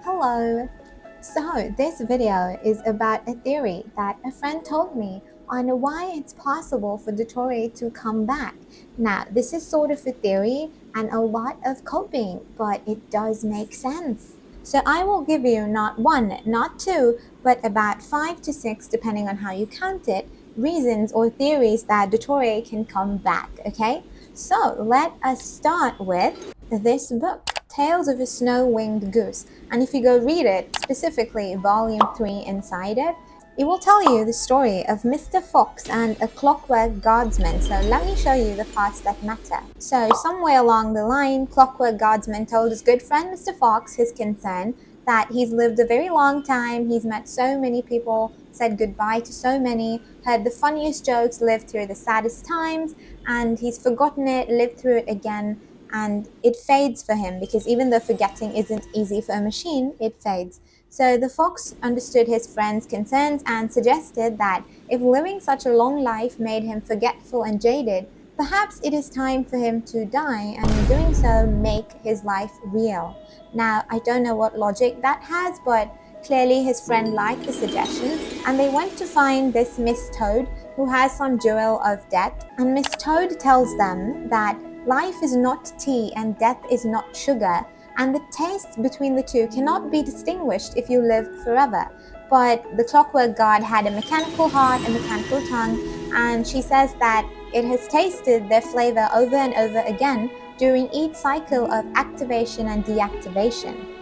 Hello! So, this video is about a theory that a friend told me on why it's possible for Dottore to come back. Now, this is sort of a theory and a lot of coping, but it does make sense. So, I will give you not one, not two, but about 5 to 6, depending on how you count it, reasons or theories that Dottore can come back, okay? So, let us start with this book, Tales of a Snow-Winged Goose. And if you go read it, specifically volume 3 inside it, it will tell you the story of Mr. Fox and a clockwork guardsman. So let me show you the parts that matter. So somewhere along the line, clockwork guardsman told his good friend Mr. Fox his concern that he's lived a very long time, he's met so many people, said goodbye to so many, heard the funniest jokes, lived through the saddest times, and he's forgotten it, lived through it again, and it fades for him because even though forgetting isn't easy for a machine, it fades. So the fox understood his friend's concerns and suggested that if living such a long life made him forgetful and jaded, perhaps it is time for him to die and in doing so make his life real. Now, I don't know what logic that has, but clearly his friend liked the suggestion and they went to find this Miss Toad who has some jewel of death, and Miss Toad tells them that life is not tea and death is not sugar, and the taste between the two cannot be distinguished if you live forever. But the clockwork god had a mechanical heart, a mechanical tongue, and she says that it has tasted their flavor over and over again during each cycle of activation and deactivation.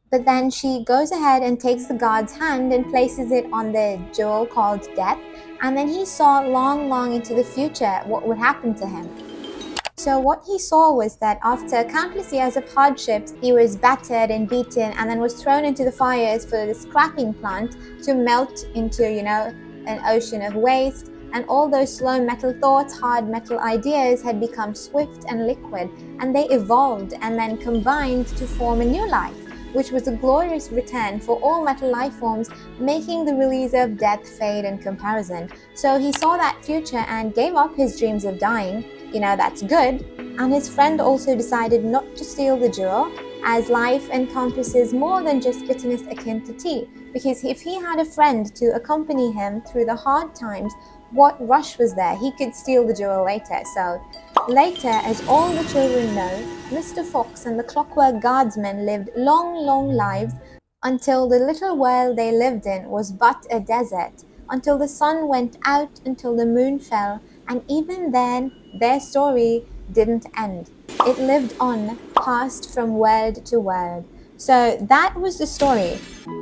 But then she goes ahead and takes the god's hand and places it on the jewel called death, and then he saw long into the future what would happen to him. So what he saw was that after countless years of hardships, he was battered and beaten and then was thrown into the fires for the scrapping plant to melt into, an ocean of waste. And all those slow metal thoughts, hard metal ideas had become swift and liquid, and they evolved and then combined to form a new life, which was a glorious return for all metal life forms, making the release of death fade in comparison. So he saw that future and gave up his dreams of dying. That's good. And his friend also decided not to steal the jewel, as life encompasses more than just bitterness akin to tea. Because if he had a friend to accompany him through the hard times, what rush was there? He could steal the jewel later. So later, as all the children know, Mr. Fox and the clockwork guardsman lived long lives until the little world they lived in was but a desert, until the sun went out, until the moon fell, and even then, their story didn't end. It lived on, passed from world to world. So that was the story.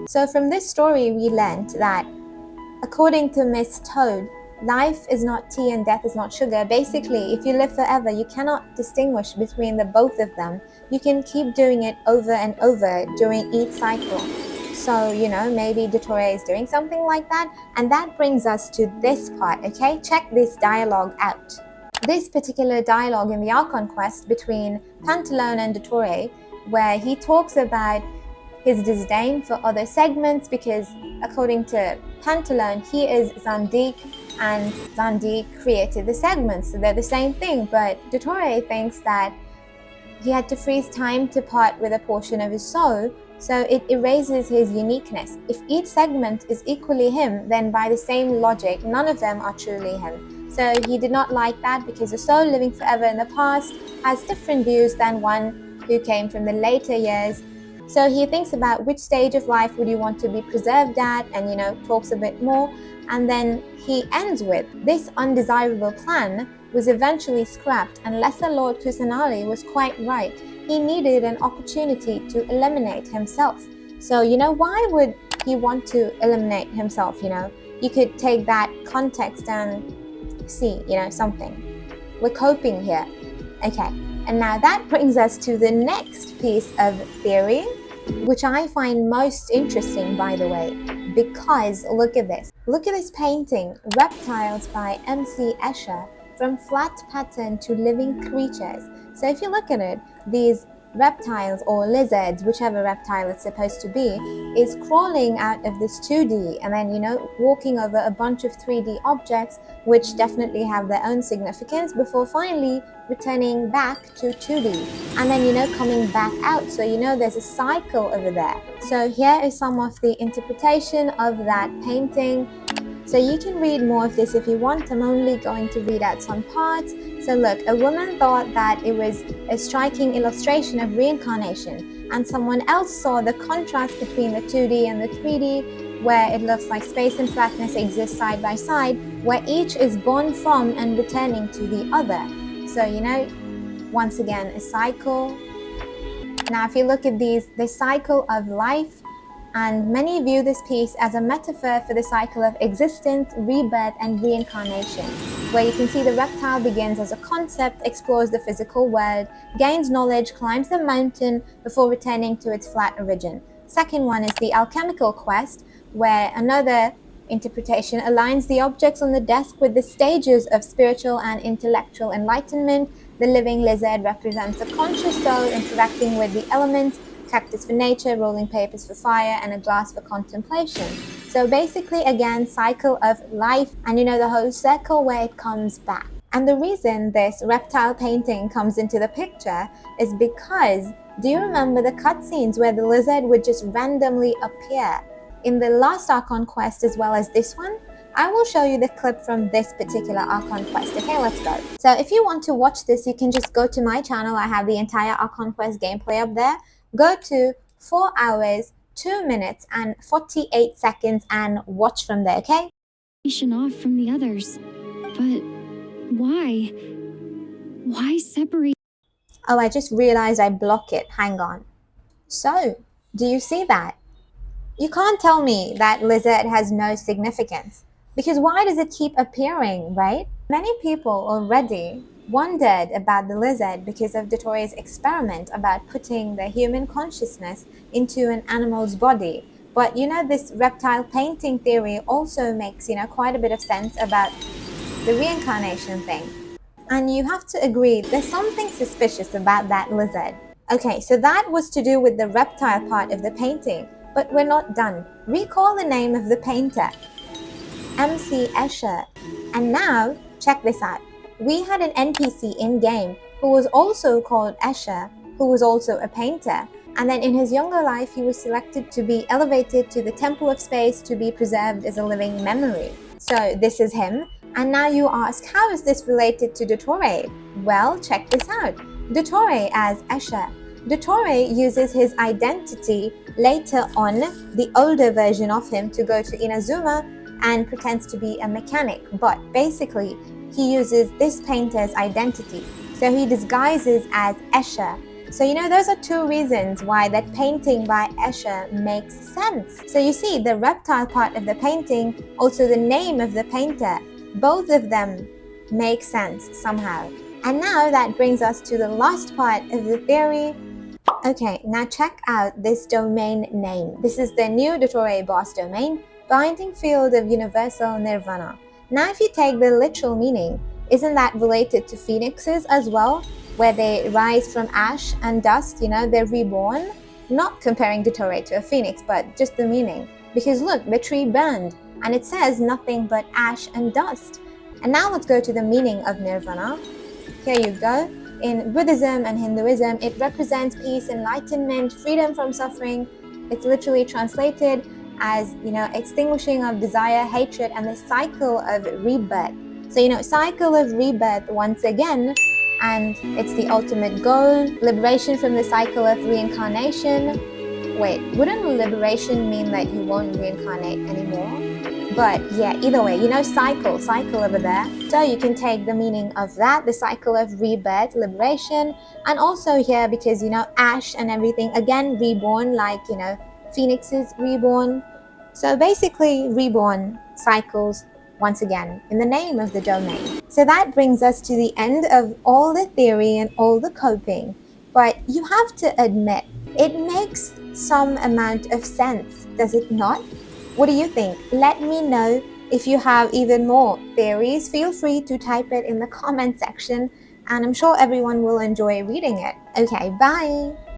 So from this story, we learned that, according to Miss Toad, life is not tea and death is not sugar. Basically, if you live forever, you cannot distinguish between the both of them. You can keep doing it over and over during each cycle. So, maybe Dottore is doing something like that. And that brings us to this part, okay? Check this dialogue out. This particular dialogue in the Archon quest between Pantalone and Dottore, where he talks about his disdain for other segments because, according to Pantalone, he is Zandik and Zandik created the segments, so they're the same thing. But Dottore thinks that he had to freeze time to part with a portion of his soul, so it erases his uniqueness. If each segment is equally him, then by the same logic, none of them are truly him. So he did not like that because a soul living forever in the past has different views than one who came from the later years. So he thinks about which stage of life would you want to be preserved at and, talks a bit more. And then he ends with, this undesirable plan was eventually scrapped and Lesser Lord Kusanali was quite right. He needed an opportunity to eliminate himself. So, why would he want to eliminate himself, You could take that context and see, something. We're coping here. Okay, and now that brings us to the next piece of theory, which I find most interesting, by the way, because look at this. Look at this painting, Reptiles by MC Escher, from flat pattern to living creatures. So if you look at it, these reptiles or lizards, whichever reptile it's supposed to be, is crawling out of this 2D and then, walking over a bunch of 3D objects, which definitely have their own significance, before finally returning back to 2D and then, coming back out. So, there's a cycle over there. So here is some of the interpretation of that painting. So you can read more of this if you want. I'm only going to read out some parts. So look, a woman thought that it was a striking illustration of reincarnation, and someone else saw the contrast between the 2D and the 3D, where it looks like space and flatness exist side by side, where each is born from and returning to the other. So, once again, a cycle. Now, if you look at these, the cycle of life, and many view this piece as a metaphor for the cycle of existence, rebirth, and reincarnation, where you can see the reptile begins as a concept, explores the physical world, gains knowledge, climbs the mountain before returning to its flat origin. Second one is the alchemical quest, where another interpretation aligns the objects on the desk with the stages of spiritual and intellectual enlightenment. The living lizard represents a conscious soul interacting with the elements, cactus for nature, rolling papers for fire, and a glass for contemplation. So basically, again, cycle of life, and the whole circle where it comes back. And the reason this reptile painting comes into the picture is because, do you remember the cutscenes where the lizard would just randomly appear? In the last Archon quest as well as this one, I will show you the clip from this particular Archon quest. Okay, let's go. So if you want to watch this, you can just go to my channel. I have the entire Archon quest gameplay up there. Go to 4 hours, 2 minutes, and 48 seconds and watch from there, okay? Off from the others. But why? Why separate? Oh, I just realized I block it. Hang on. So, do you see that? You can't tell me that lizard has no significance, because why does it keep appearing, right? Many people already wondered about the lizard because of Dottore's experiment about putting the human consciousness into an animal's body. But this reptile painting theory also makes, quite a bit of sense about the reincarnation thing. And you have to agree, there's something suspicious about that lizard. Okay, so that was to do with the reptile part of the painting, but we're not done. Recall the name of the painter, MC Escher. And now, check this out. We had an NPC in-game who was also called Escher, who was also a painter. And then in his younger life, he was selected to be elevated to the Temple of Space to be preserved as a living memory. So this is him. And now you ask, how is this related to Dottore? Well, check this out. Dottore as Escher. Dottore uses his identity later on, the older version of him, to go to Inazuma and pretends to be a mechanic. But basically, he uses this painter's identity. So he disguises as Escher. So those are two reasons why that painting by Escher makes sense. So you see, the reptile part of the painting, also the name of the painter, both of them make sense somehow. And now that brings us to the last part of the theory. Okay, now check out this domain name. This is the new Dottore boss domain, binding field of universal nirvana. Now if you take the literal meaning, isn't that related to phoenixes as well, where they rise from ash and dust, they're reborn? Not comparing Dottore to a phoenix, but just the meaning. Because look, the tree burned, and it says nothing but ash and dust. And now let's go to the meaning of nirvana. Here you go. In Buddhism and Hinduism, it represents peace, enlightenment, freedom from suffering. It's literally translated as, extinguishing of desire, hatred, and the cycle of rebirth. So, cycle of rebirth once again, and it's the ultimate goal, liberation from the cycle of reincarnation. Wait, wouldn't liberation mean that you won't reincarnate anymore? But yeah, either way, cycle over there. So you can take the meaning of that, the cycle of rebirth, liberation, and also here because, ash and everything, again, reborn, like, phoenixes reborn. So basically, reborn cycles once again in the name of the domain. So that brings us to the end of all the theory and all the coping. But you have to admit, it makes some amount of sense, does it not? What do you think? Let me know. If you have even more theories, feel free to type it in the comment section, and I'm sure everyone will enjoy reading it. Okay, bye!